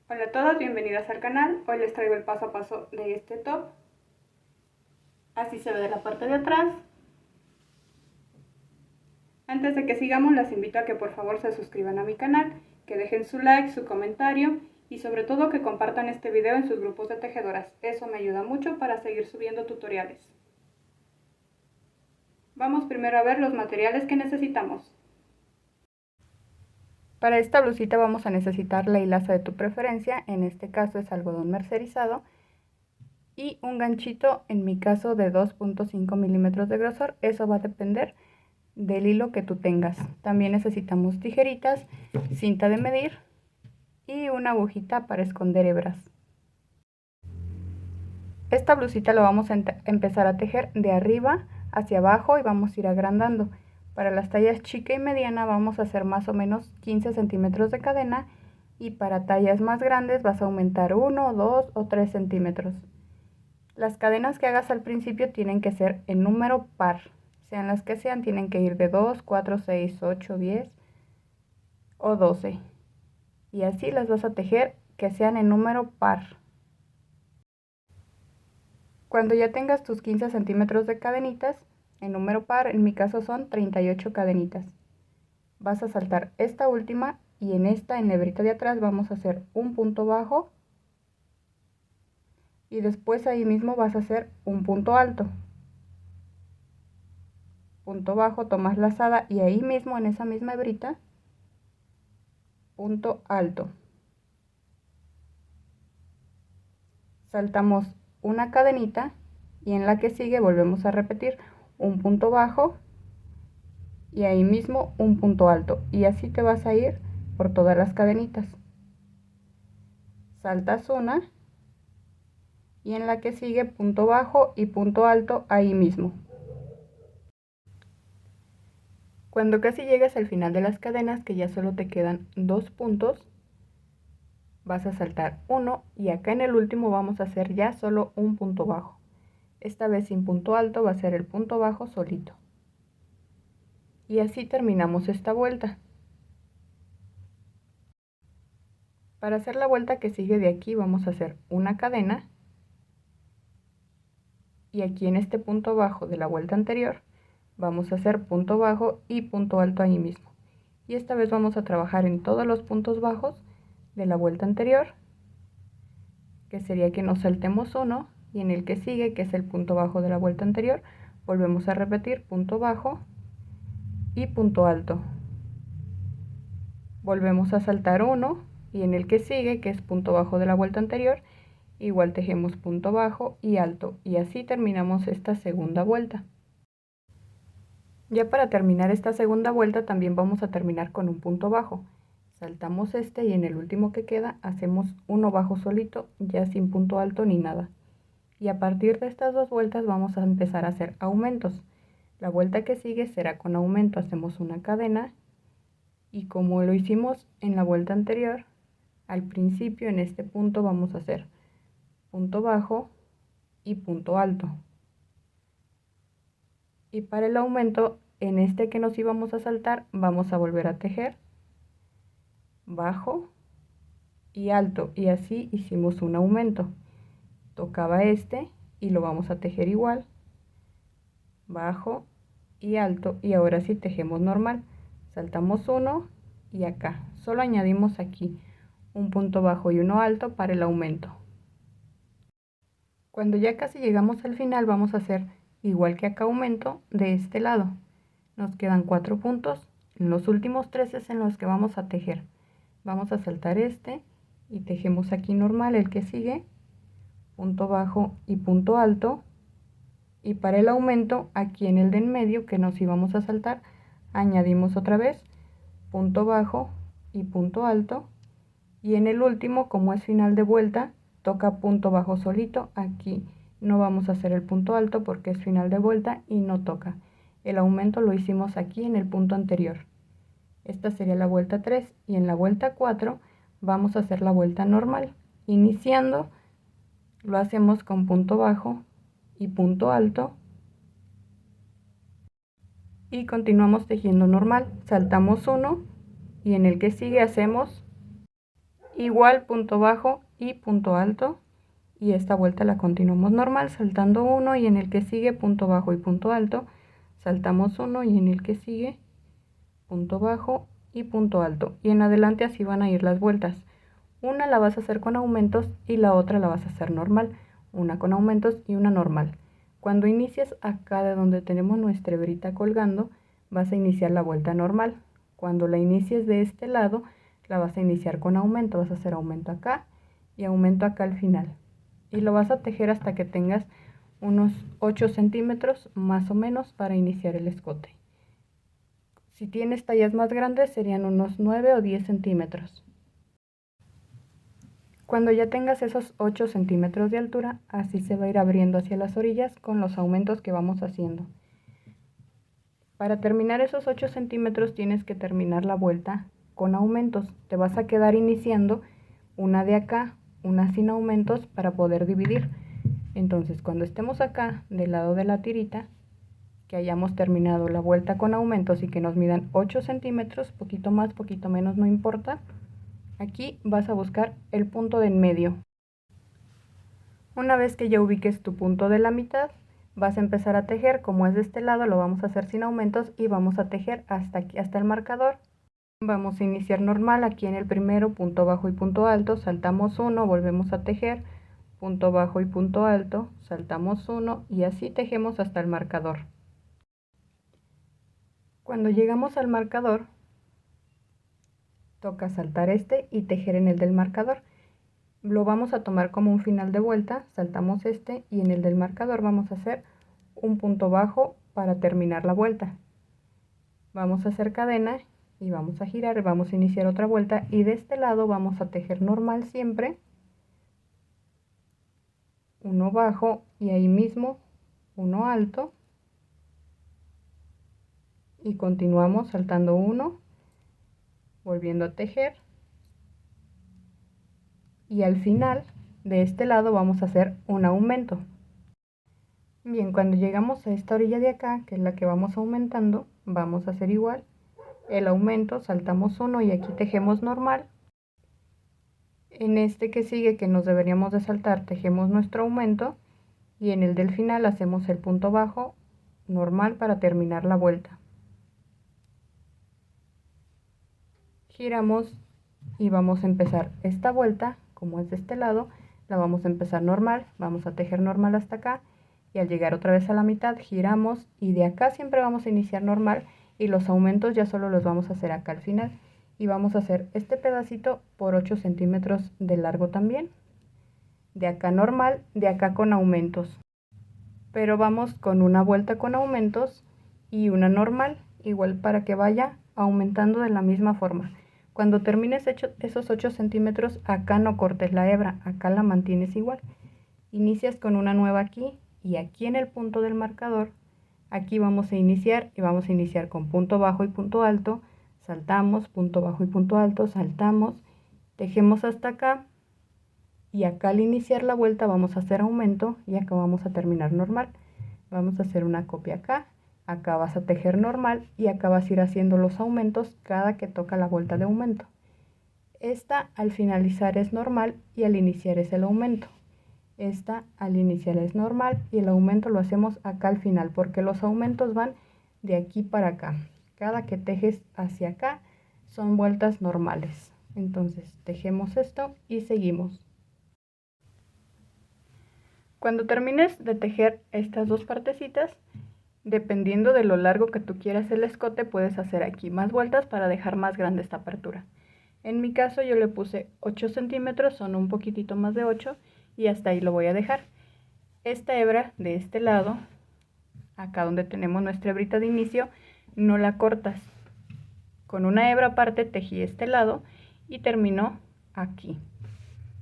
Hola a todos, bienvenidas al canal. Hoy les traigo el paso a paso de este top. Así se ve de la parte de atrás. Antes de que sigamos, las invito a que por favor se suscriban a mi canal, que dejen su like, su comentario y sobre todo que compartan este video en sus grupos de tejedoras. Eso me ayuda mucho para seguir subiendo tutoriales. Vamos primero a ver los materiales que necesitamos. Para esta blusita vamos a necesitar la hilaza de tu preferencia, en este caso es algodón mercerizado, y un ganchito, en mi caso de 2.5 milímetros de grosor. Eso va a depender del hilo que tú tengas. También necesitamos tijeritas, cinta de medir y una agujita para esconder hebras. Esta blusita lo vamos a empezar a tejer de arriba hacia abajo y vamos a ir agrandando. Para las tallas chica y mediana vamos a hacer más o menos 15 centímetros de cadena, y para tallas más grandes vas a aumentar 1, 2 o 3 centímetros. Las cadenas que hagas al principio tienen que ser en número par, sean las que sean, tienen que ir de 2, 4, 6, 8, 10 o 12. Y así las vas a tejer que sean en número par. Cuando ya tengas tus 15 centímetros de cadenitas en número par, en mi caso son 38 cadenitas, vas a saltar esta última y en esta, en la hebrita de atrás, vamos a hacer un punto bajo y después ahí mismo vas a hacer un punto alto. Punto bajo, tomas lazada y ahí mismo en esa misma hebrita, punto alto. Saltamos una cadenita y en la que sigue volvemos a repetir un punto bajo y ahí mismo un punto alto, y así te vas a ir por todas las cadenitas. Saltas una y en la que sigue punto bajo y punto alto ahí mismo. Cuando casi llegas al final de las cadenas, que ya solo te quedan 2 puntos, vas a saltar uno y acá en el último vamos a hacer ya solo un punto bajo. Esta vez sin punto alto, va a ser el punto bajo solito. Y así terminamos esta vuelta. Para hacer la vuelta que sigue de aquí vamos a hacer una cadena y aquí en este punto bajo de la vuelta anterior vamos a hacer punto bajo y punto alto ahí mismo. Y esta vez vamos a trabajar en todos los puntos bajos de la vuelta anterior, que sería que nos saltemos uno, y en el que sigue, que es el punto bajo de la vuelta anterior, volvemos a repetir punto bajo y punto alto. Volvemos a saltar uno y en el que sigue, que es punto bajo de la vuelta anterior, igual tejemos punto bajo y alto, y así terminamos esta segunda vuelta. Ya para terminar esta segunda vuelta también vamos a terminar con un punto bajo. Saltamos este y en el último que queda hacemos uno bajo solito, ya sin punto alto ni nada. Y a partir de estas dos vueltas vamos a empezar a hacer aumentos. La vuelta que sigue será con aumento, hacemos una cadena y como lo hicimos en la vuelta anterior, al principio en este punto vamos a hacer punto bajo y punto alto. Y para el aumento, en este que nos íbamos a saltar, vamos a volver a tejer bajo y alto, y así hicimos un aumento. Tocaba este y lo vamos a tejer igual, bajo y alto, y ahora sí tejemos normal. Saltamos uno y acá solo añadimos aquí un punto bajo y uno alto para el aumento. Cuando ya casi llegamos al final vamos a hacer igual que acá aumento de este lado. Nos quedan 4 puntos, en los últimos 3 es en los que vamos a tejer. Vamos a saltar este y tejemos aquí normal el que sigue, punto bajo y punto alto, y para el aumento aquí en el de en medio que nos íbamos a saltar añadimos otra vez punto bajo y punto alto, y en el último, como es final de vuelta, toca punto bajo solito. Aquí no vamos a hacer el punto alto porque es final de vuelta y no toca. El aumento lo hicimos aquí en el punto anterior. Esta sería la vuelta 3 y en la vuelta 4 vamos a hacer la vuelta normal. Iniciando lo hacemos con punto bajo y punto alto y continuamos tejiendo normal. Saltamos uno y en el que sigue hacemos igual punto bajo y punto alto, y esta vuelta la continuamos normal saltando uno, y en el que sigue punto bajo y punto alto, saltamos uno, y en el que sigue punto bajo y punto alto, y en adelante así van a ir las vueltas. Una la vas a hacer con aumentos y la otra la vas a hacer normal, una con aumentos y una normal. Cuando inicies acá de donde tenemos nuestra hebrita colgando, vas a iniciar la vuelta normal. Cuando la inicies de este lado, la vas a iniciar con aumento, vas a hacer aumento acá y aumento acá al final. Y lo vas a tejer hasta que tengas unos 8 centímetros más o menos para iniciar el escote. Si tienes tallas más grandes serían unos 9 o 10 centímetros. Cuando ya tengas esos 8 centímetros de altura, así se va a ir abriendo hacia las orillas con los aumentos que vamos haciendo. Para terminar esos 8 centímetros tienes que terminar la vuelta con aumentos. Te vas a quedar iniciando una de acá, una sin aumentos para poder dividir. Entonces cuando estemos acá del lado de la tirita, que hayamos terminado la vuelta con aumentos y que nos midan 8 centímetros, poquito más, poquito menos, no importa. Aquí vas a buscar el punto de en medio. Una vez que ya ubiques tu punto de la mitad, vas a empezar a tejer. Como es de este lado, lo vamos a hacer sin aumentos y vamos a tejer hasta aquí, hasta el marcador. Vamos a iniciar normal aquí en el primero, punto bajo y punto alto, saltamos uno, volvemos a tejer, punto bajo y punto alto, saltamos uno, y así tejemos hasta el marcador. Cuando llegamos al marcador, toca saltar este y tejer en el del marcador. Lo vamos a tomar como un final de vuelta, saltamos este y en el del marcador vamos a hacer un punto bajo para terminar la vuelta. Vamos a hacer cadena y vamos a girar, vamos a iniciar otra vuelta, y de este lado vamos a tejer normal siempre, uno bajo y ahí mismo uno alto, y continuamos saltando uno, volviendo a tejer, y al final de este lado vamos a hacer un aumento. Bien, cuando llegamos a esta orilla de acá, que es la que vamos aumentando, vamos a hacer igual el aumento, saltamos uno y aquí tejemos normal. En este que sigue, que nos deberíamos de saltar, tejemos nuestro aumento, y en el del final hacemos el punto bajo normal para terminar la vuelta. Giramos y vamos a empezar esta vuelta. Como es de este lado, la vamos a empezar normal, vamos a tejer normal hasta acá, y al llegar otra vez a la mitad giramos, y de acá siempre vamos a iniciar normal, y los aumentos ya solo los vamos a hacer acá al final, y vamos a hacer este pedacito por 8 centímetros de largo también, de acá normal, de acá con aumentos, pero vamos con una vuelta con aumentos y una normal, igual para que vaya aumentando de la misma forma. Cuando termines esos 8 centímetros, acá no cortes la hebra, acá la mantienes igual. Inicias con una nueva aquí, y aquí en el punto del marcador, aquí vamos a iniciar, y vamos a iniciar con punto bajo y punto alto, saltamos, punto bajo y punto alto, saltamos, tejemos hasta acá, y acá al iniciar la vuelta vamos a hacer aumento, y acá vamos a terminar normal. Vamos a hacer una copia acá, acá vas a tejer normal, y acá vas a ir haciendo los aumentos cada que toca la vuelta de aumento. Esta al finalizar es normal y al iniciar es el aumento. Esta al iniciar es normal y el aumento lo hacemos acá al final, porque los aumentos van de aquí para acá. Cada que tejes hacia acá son vueltas normales. Entonces tejemos esto y seguimos. Cuando termines de tejer estas dos partecitas, dependiendo de lo largo que tú quieras el escote, puedes hacer aquí más vueltas para dejar más grande esta apertura. En mi caso yo le puse 8 centímetros, son un poquitito más de 8, y hasta ahí lo voy a dejar. Esta hebra de este lado, acá donde tenemos nuestra hebrita de inicio, no la cortas. Con una hebra aparte tejí este lado y terminó aquí.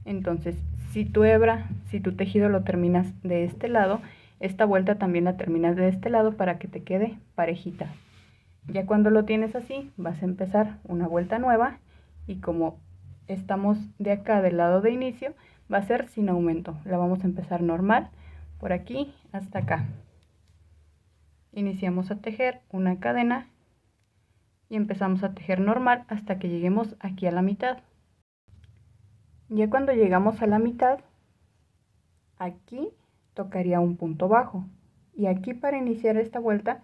Entonces, si tu tejido lo terminas de este lado, esta vuelta también la terminas de este lado para que te quede parejita. Ya cuando lo tienes así, vas a empezar una vuelta nueva, y como estamos de acá del lado de inicio, va a ser sin aumento. La vamos a empezar normal por aquí hasta acá. Iniciamos a tejer una cadena y empezamos a tejer normal hasta que lleguemos aquí a la mitad. Ya cuando llegamos a la mitad, aquí tocaría un punto bajo. Y aquí para iniciar esta vuelta,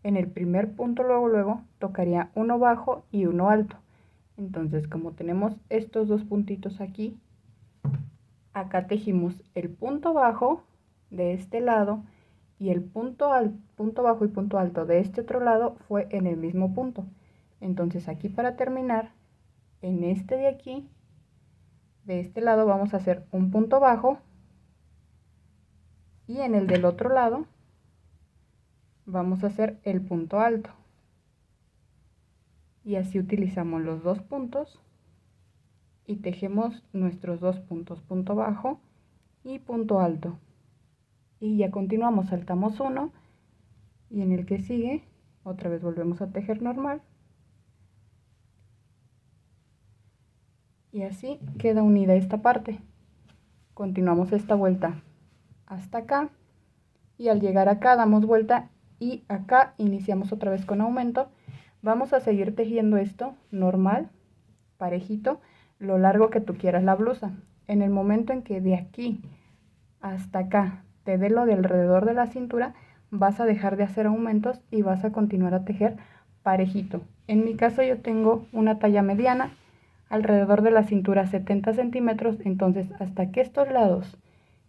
en el primer punto luego tocaría uno bajo y uno alto. Entonces, como tenemos estos dos puntitos aquí, acá tejimos el punto bajo de este lado y el punto bajo y punto alto de este otro lado fue en el mismo punto. Entonces aquí para terminar, en este de aquí, de este lado vamos a hacer un punto bajo y en el del otro lado vamos a hacer el punto alto. Y así utilizamos los dos puntos y tejemos nuestros dos puntos, punto bajo y punto alto. Y ya continuamos, saltamos uno y en el que sigue otra vez volvemos a tejer normal. Y así queda unida esta parte. Continuamos esta vuelta hasta acá y al llegar acá damos vuelta y acá iniciamos otra vez con aumento. Vamos a seguir tejiendo esto normal, parejito, lo largo que tú quieras la blusa. En el momento en que de aquí hasta acá te dé lo de alrededor de la cintura, vas a dejar de hacer aumentos y vas a continuar a tejer parejito. En mi caso yo tengo una talla mediana, alrededor de la cintura 70 centímetros, entonces hasta que estos lados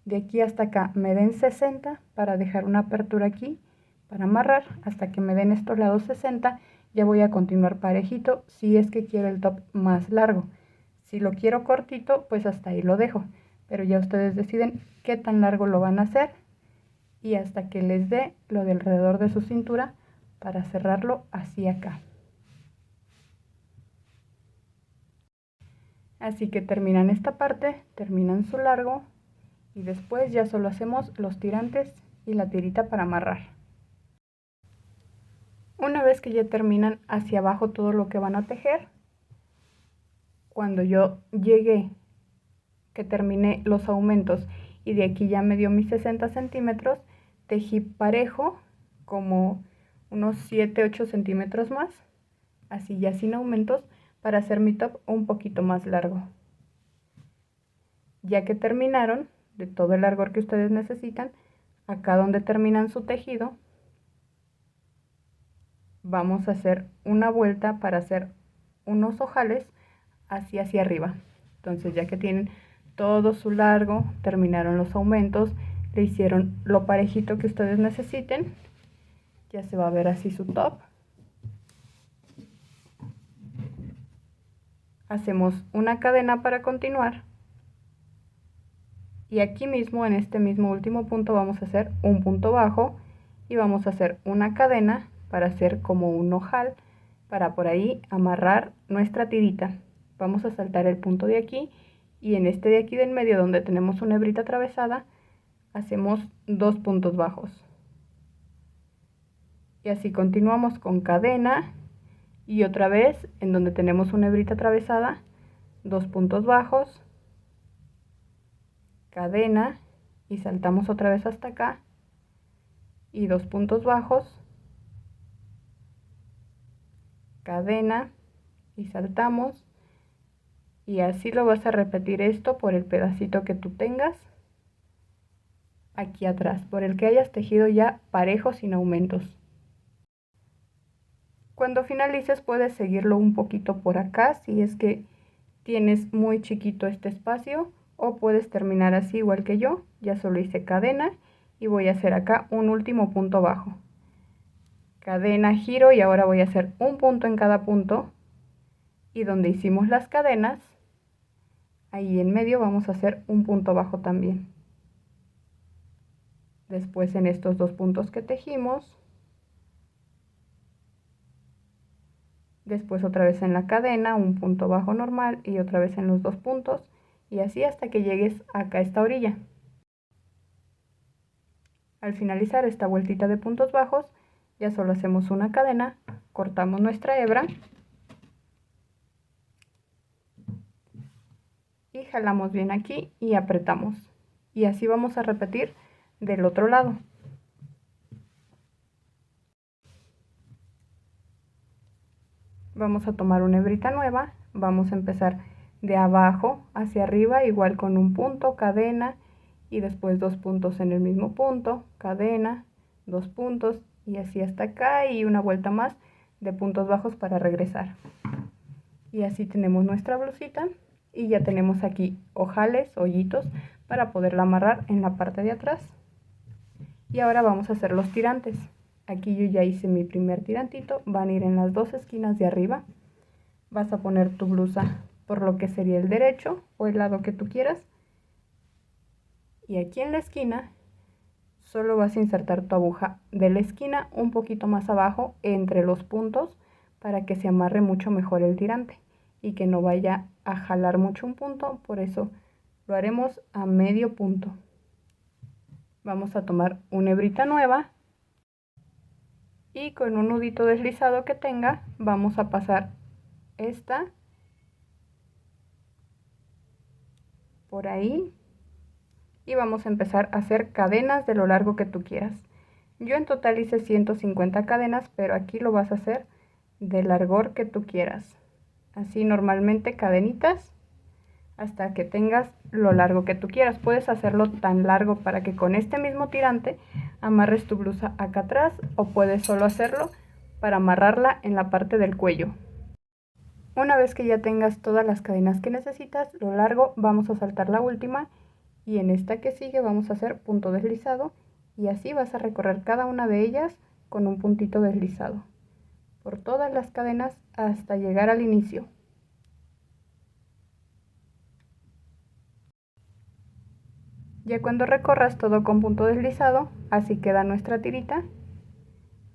de aquí hasta acá me den 60 para dejar una apertura aquí para amarrar, hasta que me den estos lados 60 ya voy a continuar parejito si es que quiero el top más largo. Si lo quiero cortito, pues hasta ahí lo dejo, pero ya ustedes deciden qué tan largo lo van a hacer y hasta que les dé lo de alrededor de su cintura para cerrarlo así acá. Así que terminan esta parte, terminan su largo y después ya solo hacemos los tirantes y la tirita para amarrar. Una vez que ya terminan hacia abajo todo lo que van a tejer, cuando yo llegué que terminé los aumentos y de aquí ya me dio mis 60 centímetros, tejí parejo como unos 7-8 centímetros más, así ya sin aumentos, para hacer mi top un poquito más largo. Ya que terminaron de todo el largor que ustedes necesitan, acá donde terminan su tejido, vamos a hacer una vuelta para hacer unos ojales hacia arriba. Entonces ya que tienen todo su largo, terminaron los aumentos, le hicieron lo parejito que ustedes necesiten, ya se va a ver así su top. Hacemos una cadena para continuar y aquí mismo en este mismo último punto vamos a hacer un punto bajo y vamos a hacer una cadena para hacer como un ojal para por ahí amarrar nuestra tirita. Vamos a saltar el punto de aquí y en este de aquí del medio donde tenemos una hebrita atravesada hacemos dos puntos bajos y así continuamos con cadena y otra vez en donde tenemos una hebrita atravesada, dos puntos bajos, cadena y saltamos otra vez hasta acá y dos puntos bajos, cadena y saltamos y así lo vas a repetir esto por el pedacito que tú tengas aquí atrás, por el que hayas tejido ya parejo sin aumentos. Cuando finalices puedes seguirlo un poquito por acá si es que tienes muy chiquito este espacio, o puedes terminar así igual que yo. Ya solo hice cadena y voy a hacer acá un último punto bajo, cadena, giro y ahora voy a hacer un punto en cada punto y donde hicimos las cadenas ahí en medio vamos a hacer un punto bajo también. Después en estos dos puntos que tejimos, después otra vez en la cadena un punto bajo normal y otra vez en los dos puntos y así hasta que llegues acá a esta orilla. Al finalizar esta vueltita de puntos bajos ya solo hacemos una cadena, cortamos nuestra hebra y jalamos bien aquí y apretamos y así vamos a repetir del otro lado. Vamos a tomar una hebrita nueva, vamos a empezar de abajo hacia arriba, igual con un punto, cadena, y después 2 puntos en el mismo punto, cadena, 2 puntos, y así hasta acá, y una vuelta más de puntos bajos para regresar. Y así tenemos nuestra blusita, y ya tenemos aquí ojales, hoyitos, para poderla amarrar en la parte de atrás. Y ahora vamos a hacer los tirantes. Aquí yo ya hice mi primer tirantito, van a ir en las dos esquinas de arriba. Vas a poner tu blusa por lo que sería el derecho o el lado que tú quieras. Y aquí en la esquina solo vas a insertar tu aguja de la esquina un poquito más abajo entre los puntos para que se amarre mucho mejor el tirante y que no vaya a jalar mucho un punto, por eso lo haremos a medio punto. Vamos a tomar una hebrita nueva y con un nudito deslizado que tenga vamos a pasar esta por ahí y vamos a empezar a hacer cadenas de lo largo que tú quieras. Yo en total hice 150 cadenas, pero aquí lo vas a hacer de largor que tú quieras. Así normalmente cadenitas hasta que tengas lo largo que tú quieras. Puedes hacerlo tan largo para que con este mismo tirante amarres tu blusa acá atrás, o puedes solo hacerlo para amarrarla en la parte del cuello. Una vez que ya tengas todas las cadenas que necesitas, lo largo, vamos a saltar la última y en esta que sigue vamos a hacer punto deslizado y así vas a recorrer cada una de ellas con un puntito deslizado por todas las cadenas hasta llegar al inicio. Ya cuando recorras todo con punto deslizado, así queda nuestra tirita.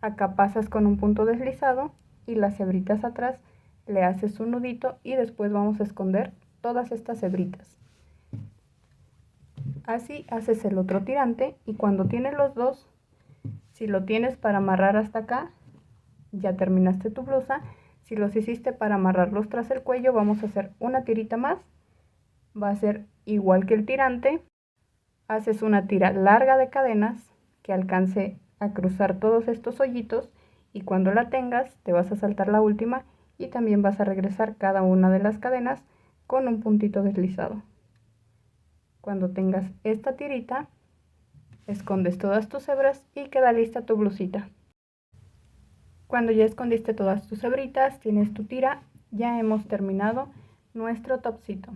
Acá pasas con un punto deslizado y las hebritas atrás le haces un nudito y después vamos a esconder todas estas hebritas. Así haces el otro tirante y cuando tienes los dos, si lo tienes para amarrar hasta acá, ya terminaste tu blusa. Si los hiciste para amarrarlos tras el cuello, vamos a hacer una tirita más. Va a ser igual que el tirante. Haces una tira larga de cadenas que alcance a cruzar todos estos hoyitos y cuando la tengas te vas a saltar la última y también vas a regresar cada una de las cadenas con un puntito deslizado. Cuando tengas esta tirita, escondes todas tus hebras y queda lista tu blusita. Cuando ya escondiste todas tus hebritas, tienes tu tira, ya hemos terminado nuestro topcito.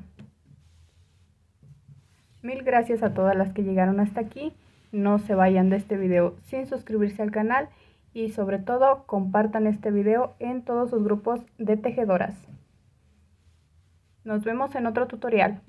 Mil gracias a todas las que llegaron hasta aquí. No se vayan de este video sin suscribirse al canal y sobre todo compartan este video en todos sus grupos de tejedoras. Nos vemos en otro tutorial.